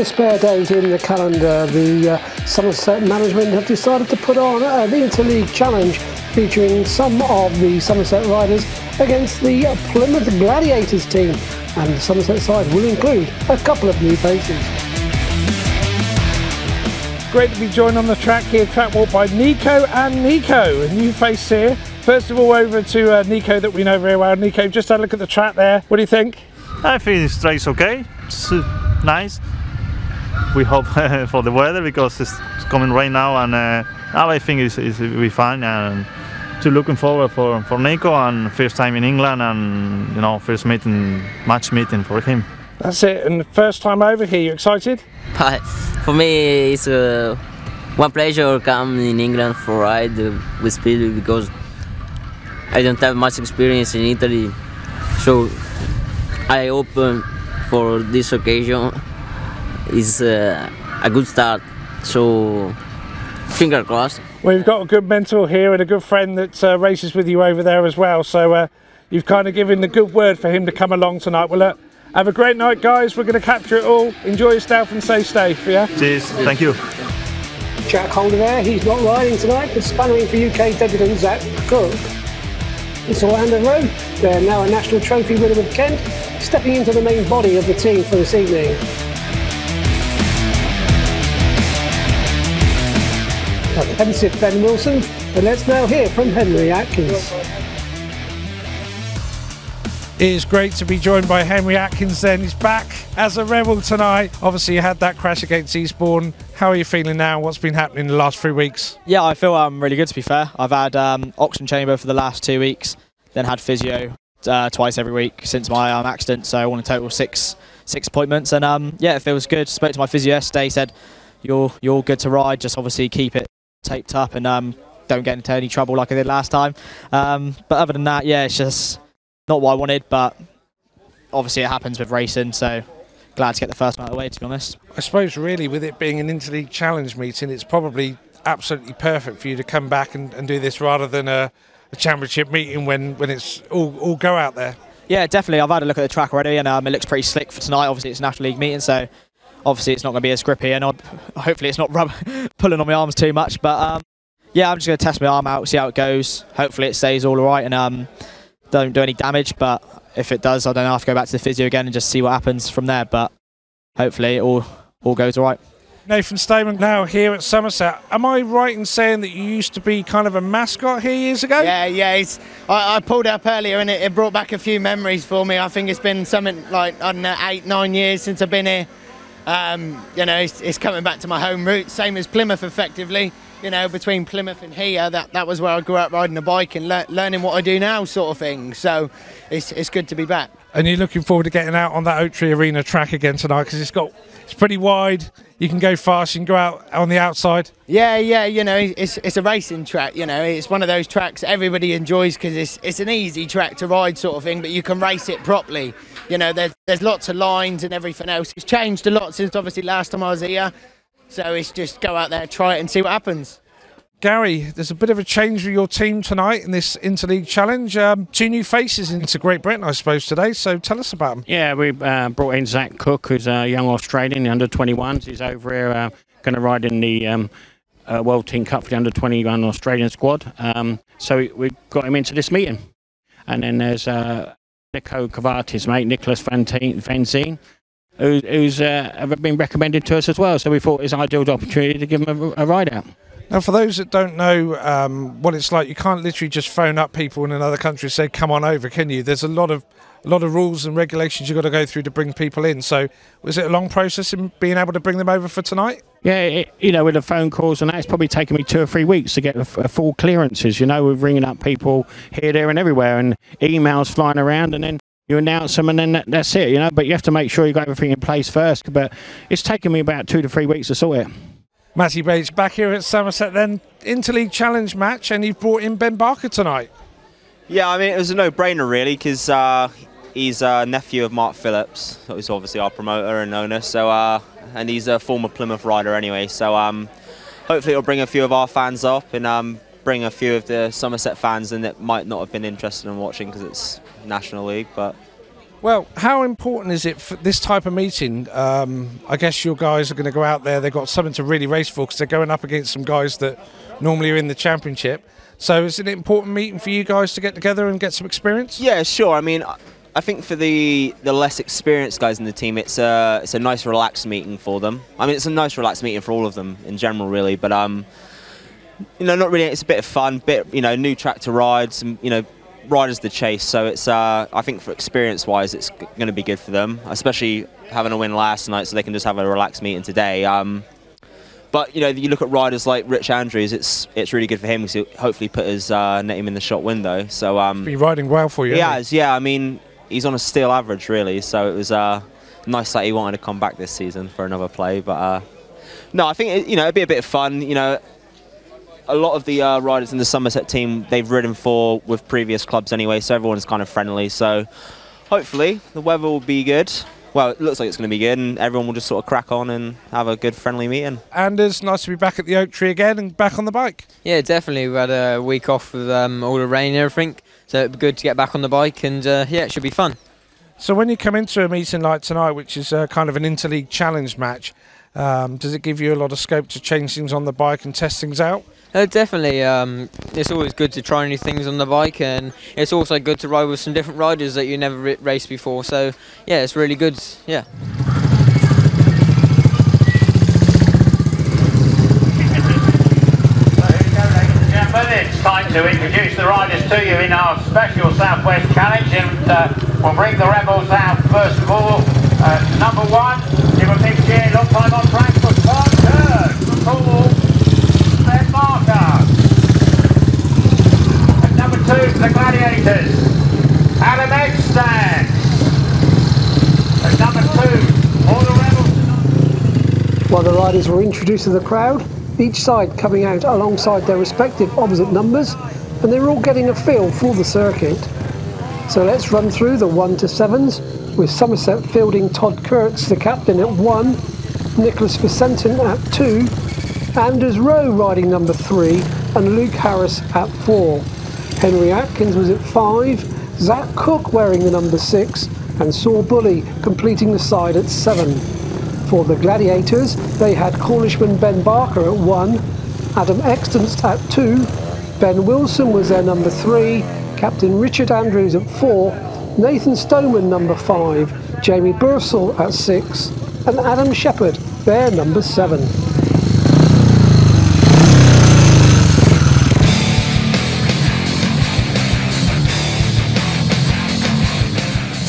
a spare date in the calendar, the Somerset management have decided to put on the Inter League challenge featuring some of the Somerset riders against the Plymouth Gladiators team, and the Somerset side will include a couple of new faces. Great to be joined on the track here, track walk by Nico and Nico, a new face here. First of all, over to Nico that we know very well. Nico, just had a look at the track there. What do you think? I think this track is okay. It's nice. We hope for the weather because it's coming rain now, and now I think it will be fine. And looking forward for Nico, and first time in England, and first match meeting for him. That's it. And the first time over here, you excited? For me, it's one pleasure to come in England for ride with Speedway because I don't have much experience in Italy, so I open for this occasion. It's a good start, so finger crossed. Well, you've got a good mentor here and a good friend that races with you over there as well, so you've kind of given the good word for him to come along tonight. Well, have a great night, guys. We're going to capture it all. Enjoy yourself and stay safe, yeah? Cheers, thank you. Jack Holder there, he's not riding tonight, but sputtering for UK debutant Zack. It's Orlando Rowe. They're now a national trophy winner with Kent, stepping into the main body of the team for this evening. Defensive Ben Wilson, but let's now hear from Henry Atkins. It is great to be joined by Henry Atkins then. He's back as a Rebel tonight. Obviously you had that crash against Eastbourne. How are you feeling now? What's been happening in the last 3 weeks? Yeah, I feel really good, to be fair. I've had oxygen chamber for the last 2 weeks, then had physio twice every week since my accident, so I won a total of six appointments, and yeah, it feels good. Spoke to my physio yesterday, said you're good to ride, just obviously keep it taped up and don't get into any trouble like I did last time. But other than that, yeah, it's just not what I wanted, but obviously it happens with racing, so glad to get the first one out of the way, to be honest. I suppose really with it being an Interleague Challenge meeting, it's probably absolutely perfect for you to come back and do this rather than a championship meeting when it's all go out there. Yeah, definitely. I've had a look at the track already, and it looks pretty slick for tonight. Obviously it's a National League meeting, so obviously it's not going to be as grippy, and hopefully it's not pulling on my arms too much, but yeah, I'm just going to test my arm out, see how it goes. Hopefully it stays all right and don't do any damage, but if it does, I don't know, I have to go back to the physio again and just see what happens from there, but hopefully it all goes all right. Nathan Stoneman now here at Somerset. Am I right in saying that you used to be kind of a mascot here years ago? Yeah. I pulled up earlier and it brought back a few memories for me. I think it's been something like, I don't know, 8-9 years since I've been here. It's coming back to my home roots, same as Plymouth effectively. Between Plymouth and here, that was where I grew up riding a bike and learning what I do now, sort of thing. So it's good to be back. And you're looking forward to getting out on that Oak Tree Arena track again tonight, because it's pretty wide. You can go fast. You can go out on the outside. Yeah. It's a racing track. It's one of those tracks everybody enjoys because it's an easy track to ride, sort of thing. But you can race it properly. There's lots of lines and everything else. It's changed a lot since obviously last time I was here. So it's just go out there, try it and see what happens. Garry, there's a bit of a change with your team tonight in this Interleague Challenge. 2 new faces into Great Britain, I suppose, today. So tell us about them. Yeah, we brought in Zack Cook, who's a young Australian, the under-21s. He's over here going to ride in the World Team Cup for the under-21 Australian squad. So we got him into this meeting. And then there's Nico Covatti's mate, Nicolas Vincentin, who's been recommended to us as well, so we thought it's an ideal opportunity to give him a ride out. Now, for those that don't know what it's like, you can't literally just phone up people in another country and say, come on over, can you? There's a lot of rules and regulations you've got to go through to bring people in. So was it a long process in being able to bring them over for tonight? Yeah, with the phone calls and that, it's probably taken me 2 or 3 weeks to get full clearances. We're ringing up people here, there and everywhere, and emails flying around, and then you announce them and then that's it, but you have to make sure you got everything in place first. But it's taken me about 2 to 3 weeks to sort it. Mattie back here at Somerset then, Interleague Challenge match, and you've brought in Ben Barker tonight. Yeah, I mean, it was a no-brainer really, because he's a nephew of Mark Phillips, who's obviously our promoter and owner, so and he's a former Plymouth rider anyway, so hopefully it'll bring a few of our fans up and bring a few of the Somerset fans in that might not have been interested in watching because it's National League, but Well, how important is it for this type of meeting? I guess your guys are going to go out there, they've got something to really race for because they're going up against some guys that normally are in the championship. So is it an important meeting for you guys to get together and get some experience? Yeah, sure. I mean, I think for the less experienced guys in the team, it's a nice relaxed meeting for them. I mean, it's a nice relaxed meeting for all of them in general, really. But you know, not really. It's a bit of fun, new track to ride, some riders to chase. So it's I think for experience-wise, it's going to be good for them, especially having a win last night, so they can just have a relaxed meeting today. But you look at riders like Rich Andrews, it's really good for him because he'll hopefully put his name in the shot window. So be riding well for you. He has, yeah. I mean, he's on a steel average really, so it was nice that he wanted to come back this season for another play. But no, I think it'd be a bit of fun. A lot of the riders in the Somerset team they've ridden for with previous clubs anyway, so everyone's kind of friendly. So hopefully the weather will be good. Well, it looks like it's going to be good, and everyone will just sort of crack on and have a good friendly meeting. And it's nice to be back at the Oak Tree again and back on the bike. Yeah, definitely. We had a week off with all the rain and everything, so it'd be good to get back on the bike, and yeah, it should be fun. So when you come into a meeting like tonight, which is kind of an interleague challenge match, does it give you a lot of scope to change things on the bike and test things out? Definitely. It's always good to try new things on the bike, and it's also good to ride with some different riders that you never raced before. So yeah, it's really good. Yeah. It's time to introduce the riders to you in our special Southwest Challenge, and we'll bring the Rebels out first of all. Number 1, give a big cheer, long time on track for Paul. Marker. And number 2 for the Gladiators, Adam Eggstand. And number 2, all the Rebels. While the riders were introduced to the crowd, each side coming out alongside their respective opposite numbers, and they were all getting a feel for the circuit. So let's run through the 1 to 7s, with Somerset fielding Todd Kurtz, the captain, at 1, Nicolas Vicentin at 2, Anders Rowe riding number 3, and Luke Harris at 4. Henry Atkins was at 5, Zack Cook wearing the number 6, and Saul Bulley completing the side at 7. For the Gladiators, they had Cornishman Ben Barker at 1, Adam Extant at 2, Ben Wilson was their number 3, Captain Richard Andrews at 4, Nathan Stoneman number 5, Jamie Bursell at 6, and Adam Shepherd, their number 7.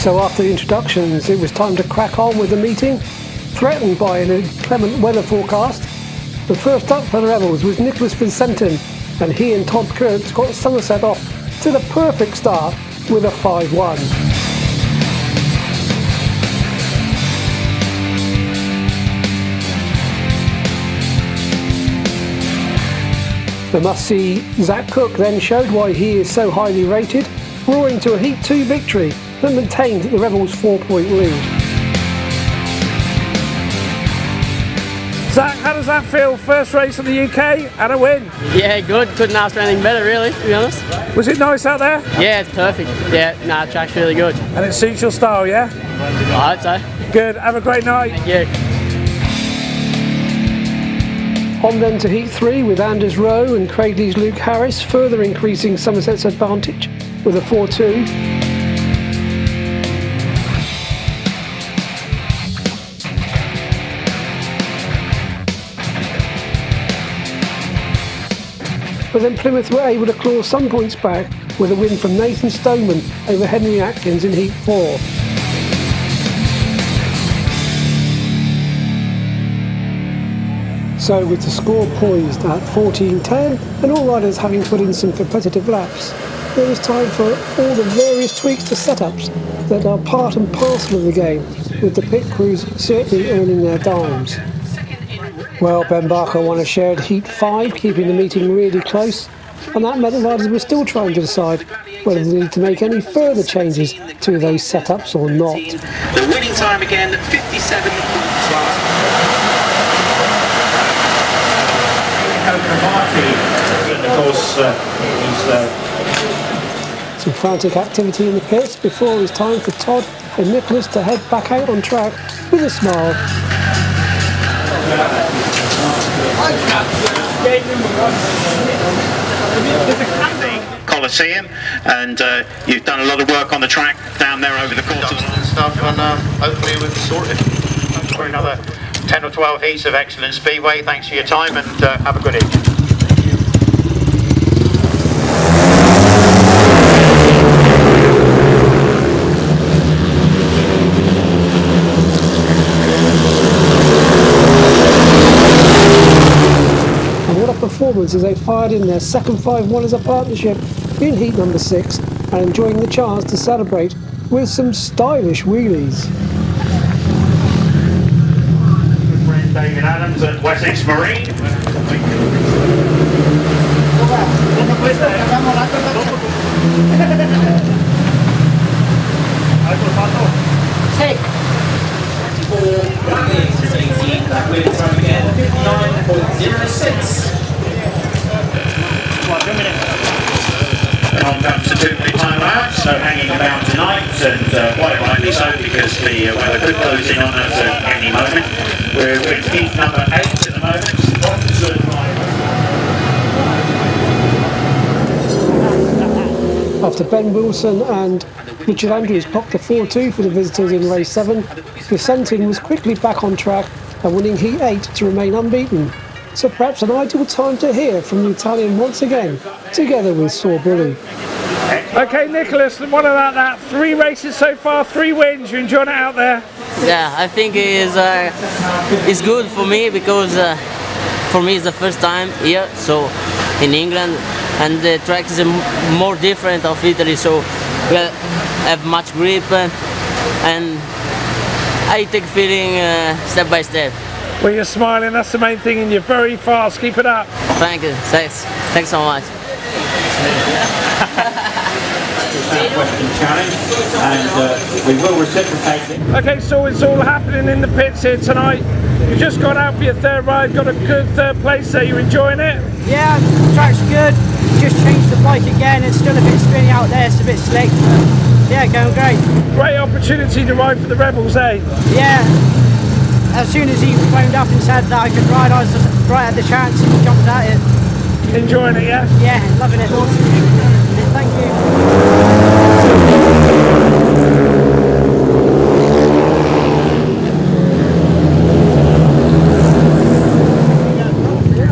So after the introductions, it was time to crack on with the meeting, threatened by an inclement weather forecast. The first up for the Rebels was Nicolas Vicentin, and he and Todd Kurtz got Somerset off to the perfect start with a 5-1. The must-see Zack Cook then showed why he is so highly rated, roaring to a Heat 2 victory that maintained the Rebels' 4-point lead. Zack, how does that feel? First race in the UK and a win? Yeah, good. Couldn't ask for anything better, really, to be honest. Was it nice out there? Yeah, it's perfect. Yeah, the track's really good. And it suits your style, yeah? I hope so. Good. Have a great night. Yeah. On then to Heat 3 with Anders Rowe and Craigley's Luke Harris, further increasing Somerset's advantage with a 4-2. But then Plymouth were able to claw some points back with a win from Nathan Stoneman over Henry Atkins in Heat 4. So with the score poised at 14-10 and all riders having put in some competitive laps, it was time for all the various tweaks to setups that are part and parcel of the game, with the pit crews certainly earning their dimes. Well, Ben Barker won a shared Heat 5, keeping the meeting really close, and that meant the riders were still trying to decide whether they need to make any further changes to those setups or not. The winning time again, 57. Covatti, of course, Some frantic activity in the pits before it was time for Todd for Nicolas to head back out on track with a smile. Coliseum, and you've done a lot of work on the track down there over the course of the stuff, and hopefully we've sorted for another 10 or 12 heats of excellent speedway. Thanks for your time, and have a good evening. Performance as they fired in their second 5-1 as a partnership in heat number 6 and enjoying the chance to celebrate with some stylish wheelies. Good friend David Adams at Wessex Marine. Take 18, winning time again, 59.06. On comes the 2-minute time allowance, so hanging about tonight, and quite rightly so, because the weather could close in on us at any moment. We're with heat number 8 at the moment. After Ben Wilson and Richard Andrews popped the 4-2 for the visitors in race 7, Vicentin was quickly back on track and winning heat 8 to remain unbeaten. So perhaps an ideal time to hear from the Italian once again, together with Saul Bulley. Okay, Nicolas, what about that? 3 races so far, 3 wins. You enjoying it out there? Yeah, I think it's good for me because for me it's the first time here, so in England, and the track is more different of Italy, so we have much grip, and I take feeling step by step. Well, you're smiling, that's the main thing, and you're very fast. Keep it up. Thank you. Thanks so much. Question challenge, and we will reciprocate it. Okay, so it's all happening in the pits here tonight. You just got out for your 3rd ride, got a good 3rd place there. You enjoying it? Yeah, the track's good. Just changed the bike again. It's still a bit spinny out there. It's a bit slick. Yeah, going great. Great opportunity to ride for the Rebels, eh? Yeah. As soon as he phoned up and said that I could ride, I was just right at the chance and jumped at it. Enjoying it, yeah? Yeah, loving it. Thank you.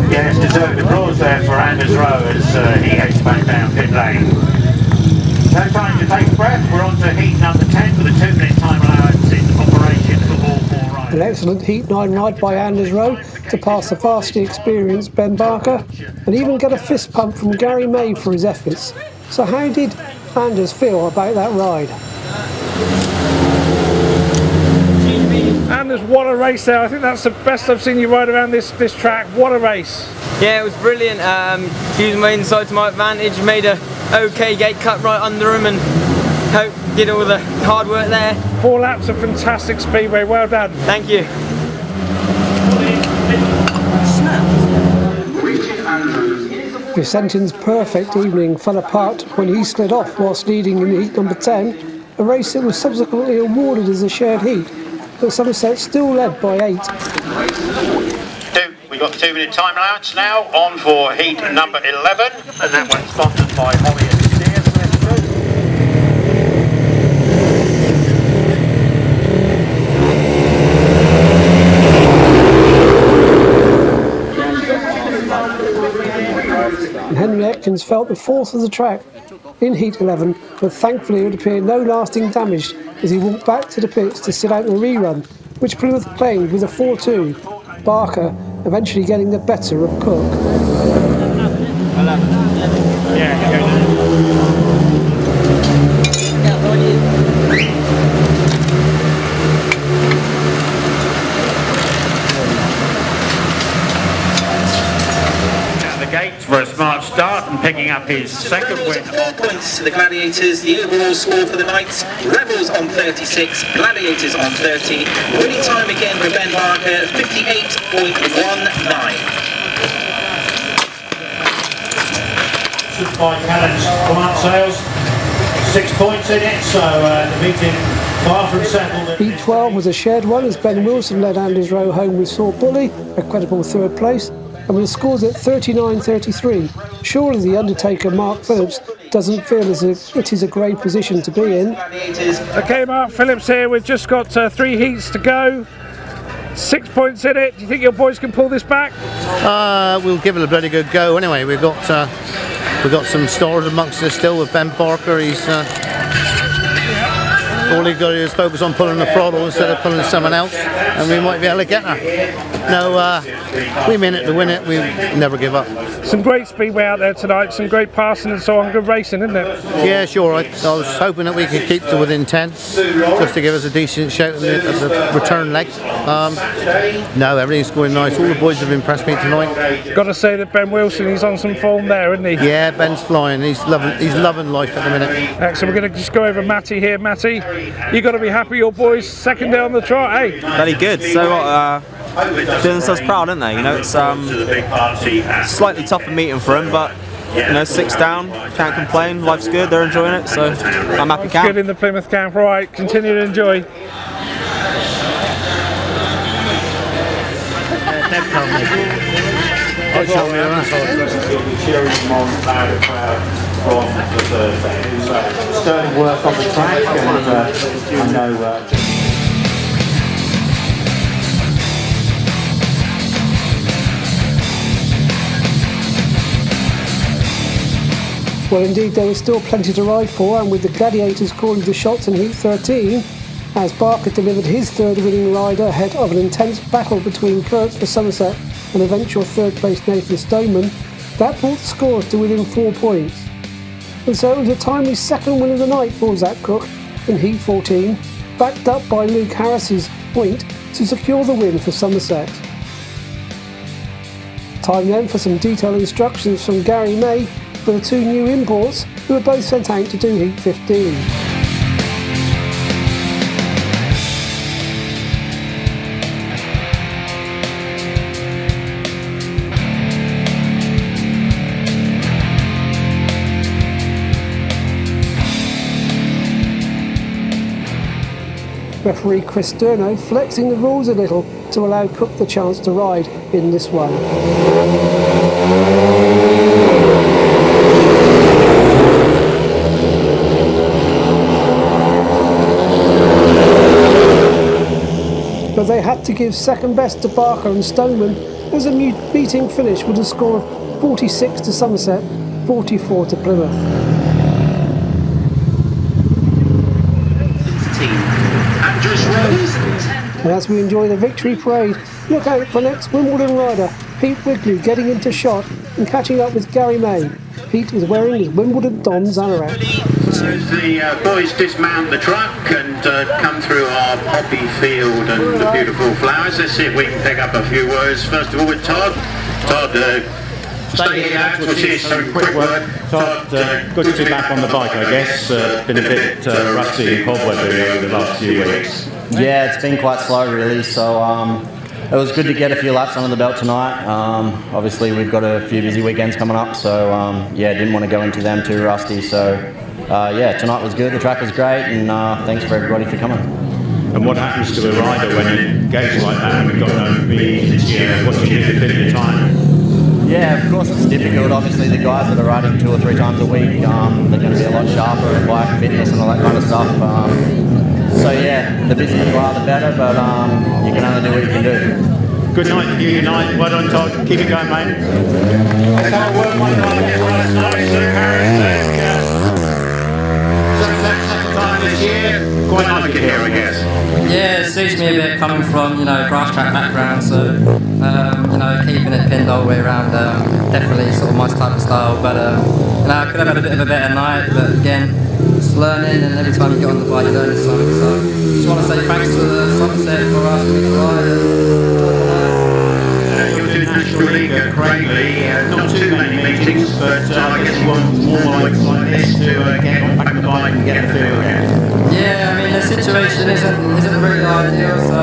Yes, deserved applause there for Anders Rowe as he heads back down pit lane. No time to take a breath. We're on to heat number 10 with a 2-minute time allowance in operation for all 4 riders. An excellent heat 9 ride by Anders Rowe to pass the vastly experienced Ben Barker and even get a fist pump from Garry May for his efforts. So how did Anders feel about that ride? Anders, what a race there. I think that's the best I've seen you ride around this track. What a race. Yeah, it was brilliant. Using my inside to my advantage, made a okay gate cut right under him, and hope did all the hard work there. 4 laps of fantastic speedway. Well done. Thank you. Vicentin's perfect evening fell apart when he slid off whilst leading in heat number 10, a race that was subsequently awarded as a shared heat, but Somerset still led by 8. We've got the 2-minute time allowance now, on for heat number 11, and that one's sponsored by Holly and Steers. And Henry Atkins felt the force of the track in heat 11, but thankfully it would appear no lasting damage as he walked back to the pits to sit out the rerun, which Plymouth claimed with a 4-2, Barker eventually getting the better of Cook. For a smart start and picking up his second win. 4 points to the Gladiators. The overall score for the night: Rebels on 36, Gladiators on 30. Winning time again for Ben Barker, 58.19. By Callum's command sales, 6 points in it, so defeating Heat 12 was a shared one as Ben Wilson led Anders Rowe home with Saul Bulley, a credible third place, and with the scores at 39-33. Surely the Undertaker Mark Phillips doesn't feel as if it is a great position to be in. Okay, Mark Phillips here, we've just got 3 heats to go. 6 points in it. Do you think your boys can pull this back? We'll give it a bloody good go anyway. We've got some stars amongst us still with Ben Parker. He's all he's got to do is focus on pulling the throttle instead of pulling someone else, and we might be able to get her. No, we mean it to win it. We never give up. Some great speedway out there tonight, some great passing and so on. Good racing, isn't it? Yeah, sure. I was hoping that we could keep to within 10, just to give us a decent shout at the return leg. No, everything's going nice. All the boys have impressed me tonight. Got to say that Ben Wilson, he's on some form there, isn't he? Yeah, Ben's flying. He's loving life at the minute. Excellent. We're going to just go over Mattie here. Mattie, you got to be happy your boys second day on the trot, eh? Very good. So doing themselves proud, aren't they? You know, it's slightly tougher meeting for them, but you know, 6 down, can't complain. Life's good. They're enjoying it, so I'm happy. It's good in the Plymouth camp. All right, continue to enjoy. Sterling work on the track, and I know. Well, indeed, there was still plenty to ride for, and with the Gladiators calling the shots in Heat 13, as Barker delivered his third winning rider ahead of an intense battle between Kurtz for Somerset and eventual third place Nathan Stoneman, that brought the scores to within 4 points. And so it was a timely second win of the night for Zack Cook in Heat 14, backed up by Luke Harris's point to secure the win for Somerset. Time then for some detailed instructions from Garry May for the 2 new imports who were both sent out to do Heat 15. Referee Chris Sterno flexing the rules a little to allow Cook the chance to ride in this one. But they had to give second best to Barker and Stoneman as a meeting finished with a score of 46 to Somerset, 44 to Plymouth. And as we enjoy the victory parade, look out for next Wimbledon rider Pete Wigley getting into shot and catching up with Garry May. Pete is wearing his Wimbledon Dons anorak. So the boys dismount the truck and come through our poppy field and the beautiful flowers. Let's see if we can pick up a few words. First of all with Todd. Todd, stay out, we'll see some quick word. Todd, good to be back on the bike, I guess. Been a bit rusty and cobwebby over the last few weeks. Yeah, it's been quite slow really, so it was good to get a few laps under the belt tonight. Obviously we've got a few busy weekends coming up, so yeah, didn't want to go into them too rusty, so yeah, tonight was good, the track was great, and thanks for everybody for coming. And what happens to a rider when it goes like that and we've got no beat this year? What do you do to fit your time? Yeah, of course it's difficult. Obviously the guys that are riding 2 or 3 times a week, they're going to be a lot sharper at bike fitness and all that kind of stuff. So yeah, the busier you are, the better, but you can only do what you can do. Good night for you tonight. Well done, Todd. Keep it going, mate. Quite like it here, I guess. Yeah, it suits me a bit coming from, you know, grass track background, so, you know, keeping it pinned all the way around, definitely sort of my type of style, but, you know, I could have had a bit of a better night, but again, just learning, and every time you get on the bike you learn something, so just want to say thanks to the Somerset for asking me to ride. National League at Craiglee, not too many meetings, but I guess you want more bikes like this to get on back of the bike and get the feel again. Yeah, I mean the situation isn't really ideal, so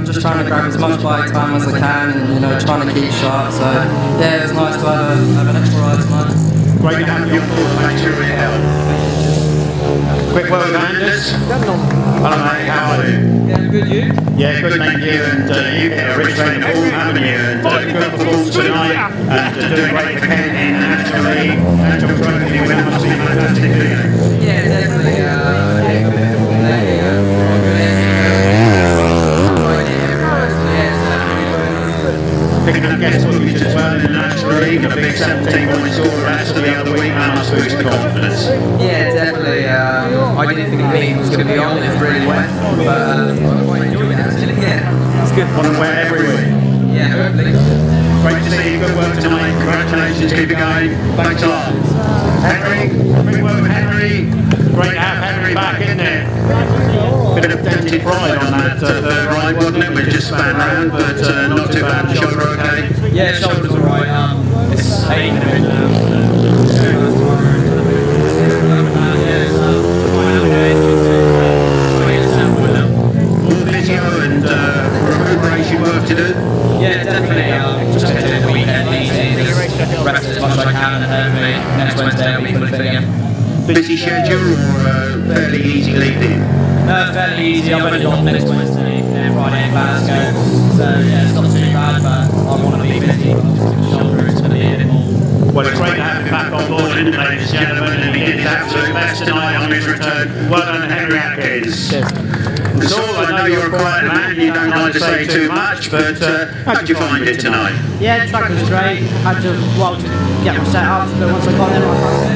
just trying to grab as much bike time as I can, and you know, trying to keep sharp. So yeah, it was nice to have an extra ride tonight. Great to have you on board, thanks for your help. Quick word behind us. Hello mate, how are you? Yeah, good, you? Yeah, good, thank you. And you get a rich train of form, haven't you? And good performance tonight. And doing great for Kent in the National League. National Trophy win must be fantastic, isn't it? Yeah, definitely. Picking up guest footage as well in the National League, a big 17-point score rest of the other week, that must boost your confidence. Yeah, definitely. I didn't think the meeting was going to be on, it was really wet, but I quite enjoyed it actually. Yeah, it's good. Want to wear every week? Yeah, hopefully. Great to see you, good work tonight, congratulations, keep it going, thanks a lot. Henry, big work with Henry, great to have Henry back, isn't it? Bit of dented pride on that third ride, wasn't it? We just span round, but not too bad, shoulder okay? Yeah, shoulder's alright, it's 8 minutes More physio and recuperation work to do? Yeah, definitely. Just going to do the weekend easy, just rest as much as I can, and hopefully next Wednesday I'll be fully fit again. Busy schedule or fairly easy leading? No, fairly easy. I've only got next Wednesday and Friday in Glasgow, so yeah, it's not too bad, but I want to be busy. Shoulder is going to be a bit more. Well, it's great to have him back on board, isn't it, ladies and gentlemen, and he did his absolute best tonight on his return. Well done, Henry Atkins. Saul, I know you're a quiet man, you don't like to say too much, but how did you find it tonight? Yeah, the track was great. Had to get my setups, but once I got them, I passed it.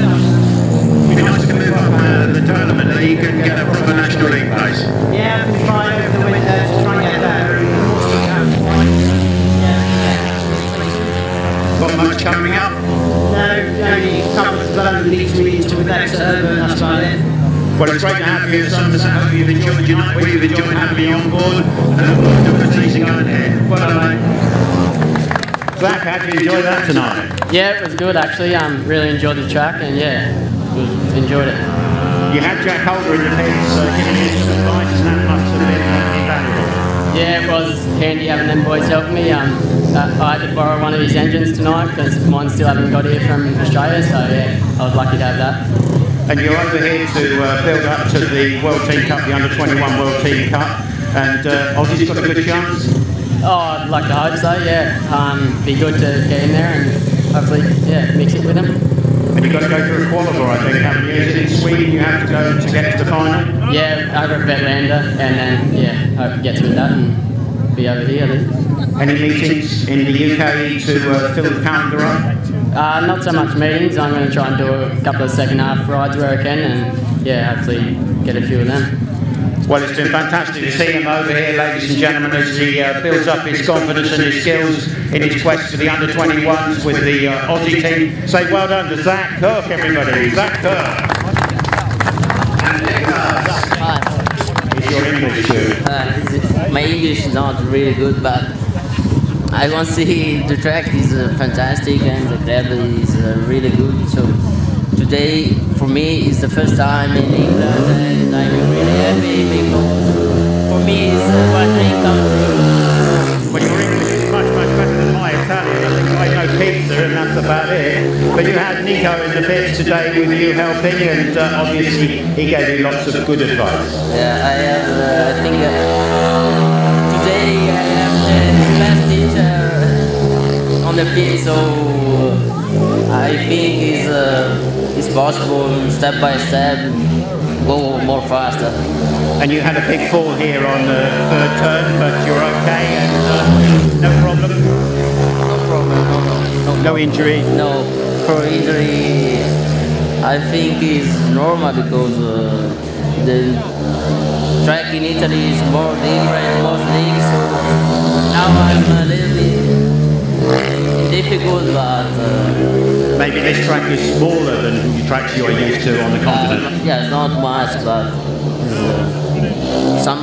It'd be nice to move up the tournament league and get a proper National League place. Yeah, I've been trying over the winter to try and get better. Got much coming up? No, only a couple of development leagues meetings to with Exeter, but that's about it. Well, it's great to have you at Somerset. I hope you've enjoyed your night. We've enjoyed having you on board. And look forward to the season going ahead. Well done, mate. Zack, how did you enjoy that tonight? Yeah, it was good actually. Really enjoyed the track and yeah, enjoyed it. You had Jack Holder in the pits, giving you some advice, and that must have been invaluable. Yeah, it was handy having them boys help me. I had to borrow one of his engines tonight because mine still haven't got here from Australia, so yeah, I was lucky to have that. And you're over here to build up to the World Team Cup, the Under-21 World Team Cup, and Aussie's got a good chance? Oh, I'd like to hope so, yeah. Be good to get in there and hopefully, yeah, mix it with them. And you've got to go through a qualifier, I think, haven't you? Is it in Sweden you have to go to get to the final? Yeah, over at Vetlanda, and then, yeah, hope to get through that and be over here then. Any meetings in the UK to fill the calendar up? Not so much meetings. I'm going to try and do a couple of second half rides where I can and yeah, hopefully get a few of them. Well, it's been fantastic to see him over here, ladies and gentlemen, as he builds up his confidence and his skills in his quest for the Under-21s with the Aussie team. Say well done to Zack Kirk, everybody. Zack Kirk. And Nicolas. Is your English good? My English is not really good, but I want to see the track is fantastic and the gravel is really good. So today, for me, is the first time in England and I'm really happy because for me it's one dream come true. Well, your English is much, much better than my Italian. I think I know pizza and that's about it. But you had Nico in the pits today with you helping and obviously he gave you lots of good advice. Yeah, I have, I think today I have the best teacher on the pit, so I think it's possible step by step go more faster. And you had a big fall here on the third turn, but you're okay and no problem? No problem, no injury? No, for injury I think is normal because the track in Italy is more different, more leagues, so now I'm a little bit difficult, but maybe this track is smaller than the tracks you're used to on the continent. Yeah, it's not much, but some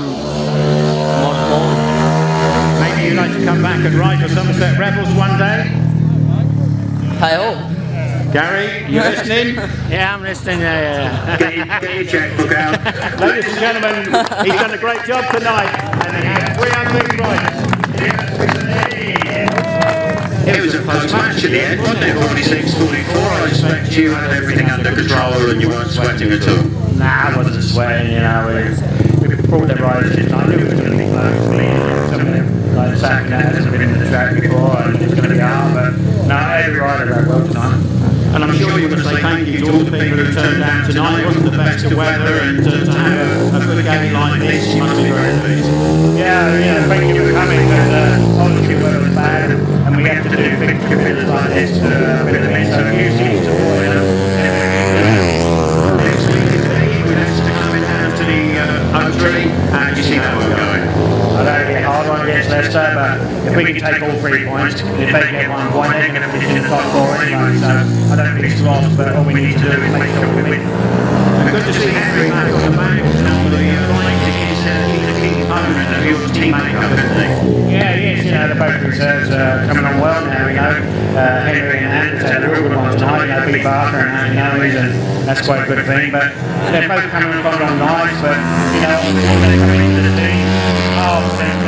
more. Maybe you'd like to come back and ride for Somerset Rebels one day? I hope. Garry, you listening? Yeah, I'm listening. Get your checkbook out. Ladies and gentlemen, he's done a great job tonight, and he had 3 unbeaten riders. It was a close match at the end, wasn't it? 46-44. I expect you had everything under control and you weren't sweating at all. Nah, I wasn't sweating, you know. We brought the riders in. I knew it was going to be close. Some of them, like Zack and that, hasn't been in the track before, and it's going to be hard. But no, every rider rode well tonight. And I'm sure you want to say thank you to all the people who turned out tonight. It wasn't the best of weather, and to have a good game like this, you must be very pleased. Yeah, thank you for coming. But obviously, the weather was bad, and we have to do things like this to win the win. So usually it's and you see that one going. I know it'll be a hard one against Leicester, but if we can take all 3 points, if they get 1 point, they're going to finish in the top 4 anyway, so I don't think it's lost, but all we need to do is make sure we win. And good to see Henry back on the back now, the line to his opponent and your teammate up, isn't he? Yeah, he is, you know, the both reserves are coming on well now, you know. Henry and Atkins had a real good one tonight, you know, Big Barker and Andy Knowles, and that's quite a good thing, but they're both coming on nice, but, you know, they're coming into the team, and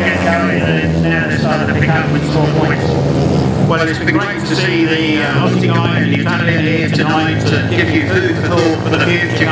get going, and now they're starting to pick up and score points. Well, it's been great to see the Aussie guy and the Italian here tonight to give you food for thought for the future.